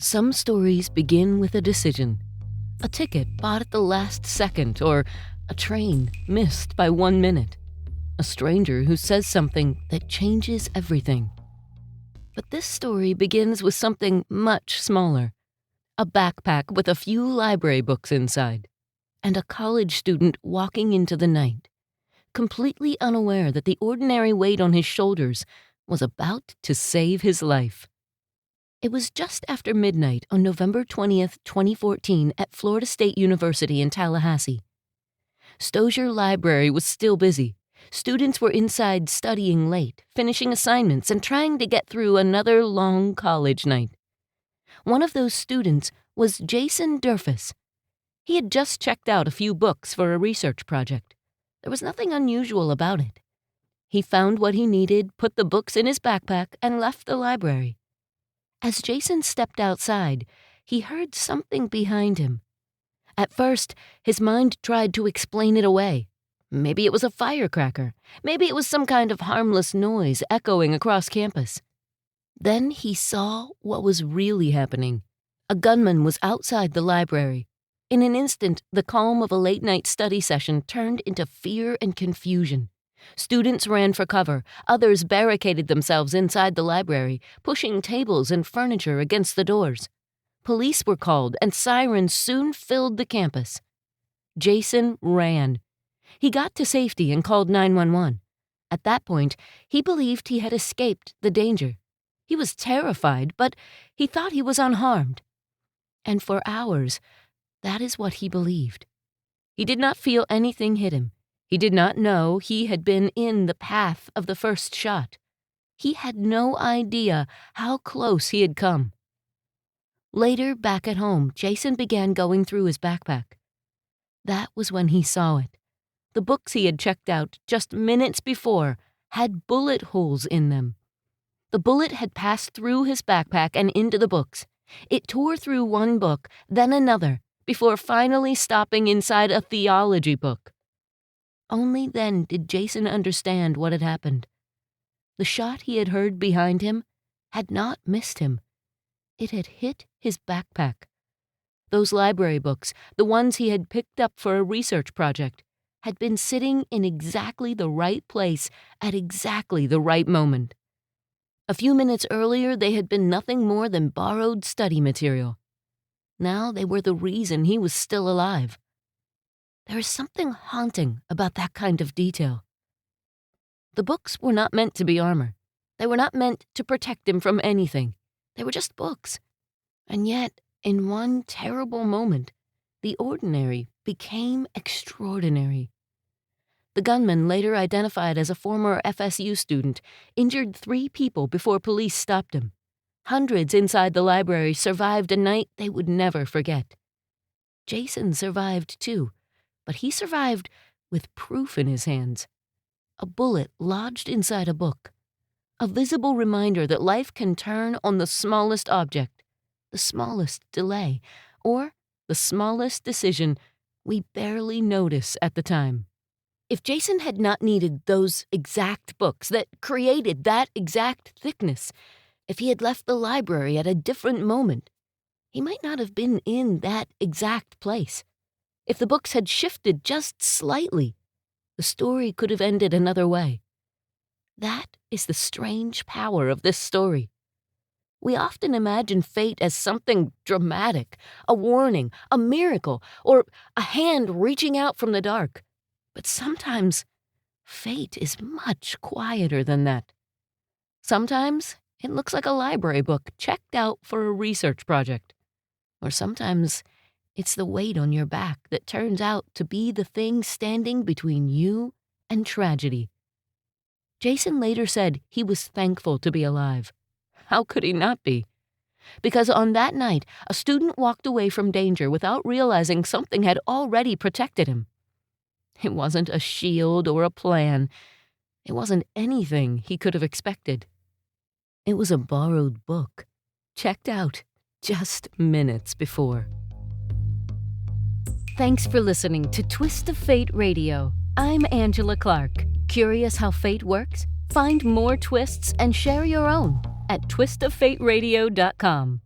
Some stories begin with a decision. A ticket bought at the last second, or a train missed by 1 minute. A stranger who says something that changes everything. But this story begins with something much smaller. A backpack with a few library books inside, and a college student walking into the night, completely unaware that the ordinary weight on his shoulders was about to save his life. It was just after midnight on November 20th, 2014 at Florida State University in Tallahassee. Strozier Library was still busy. Students were inside studying late, finishing assignments, and trying to get through another long college night. One of those students was Jason Derfuss. He had just checked out a few books for a research project. There was nothing unusual about it. He found what he needed, put the books in his backpack, and left the library. As Jason stepped outside, he heard something behind him. At first, his mind tried to explain it away. Maybe it was a firecracker. Maybe it was some kind of harmless noise echoing across campus. Then he saw what was really happening. A gunman was outside the library. In an instant, the calm of a late-night study session turned into fear and confusion. Students ran for cover. Others barricaded themselves inside the library, pushing tables and furniture against the doors. Police were called, and sirens soon filled the campus. Jason ran. He got to safety and called 911. At that point, he believed he had escaped the danger. He was terrified, but he thought he was unharmed. And for hours, that is what he believed. He did not feel anything hit him. He did not know he had been in the path of the first shot. He had no idea how close he had come. Later, back at home, Jason began going through his backpack. That was when he saw it. The books he had checked out just minutes before had bullet holes in them. The bullet had passed through his backpack and into the books. It tore through one book, then another, before finally stopping inside a theology book. Only then did Jason understand what had happened. The shot he had heard behind him had not missed him. It had hit his backpack. Those library books, the ones he had picked up for a research project, had been sitting in exactly the right place at exactly the right moment. A few minutes earlier, they had been nothing more than borrowed study material. Now they were the reason he was still alive. There is something haunting about that kind of detail. The books were not meant to be armor. They were not meant to protect him from anything. They were just books. And yet, in one terrible moment, the ordinary became extraordinary. The gunman, later identified as a former FSU student, injured 3 people before police stopped him. Hundreds inside the library survived a night they would never forget. Jason survived too, but he survived with proof in his hands. A bullet lodged inside a book. A visible reminder that life can turn on the smallest object, the smallest delay, or the smallest decision we barely notice at the time. If Jason had not needed those exact books that created that exact thickness, if he had left the library at a different moment, he might not have been in that exact place. If the books had shifted just slightly, the story could have ended another way. That is the strange power of this story. We often imagine fate as something dramatic, a warning, a miracle, or a hand reaching out from the dark. But sometimes, fate is much quieter than that. Sometimes, it looks like a library book checked out for a research project. Or sometimes, it's the weight on your back that turns out to be the thing standing between you and tragedy. Jason later said he was thankful to be alive. How could he not be? Because on that night, a student walked away from danger without realizing something had already protected him. It wasn't a shield or a plan. It wasn't anything he could have expected. It was a borrowed book, checked out just minutes before. Thanks for listening to Twist of Fate Radio. I'm Angela Clark. Curious how fate works? Find more twists and share your own at twistoffateradio.com.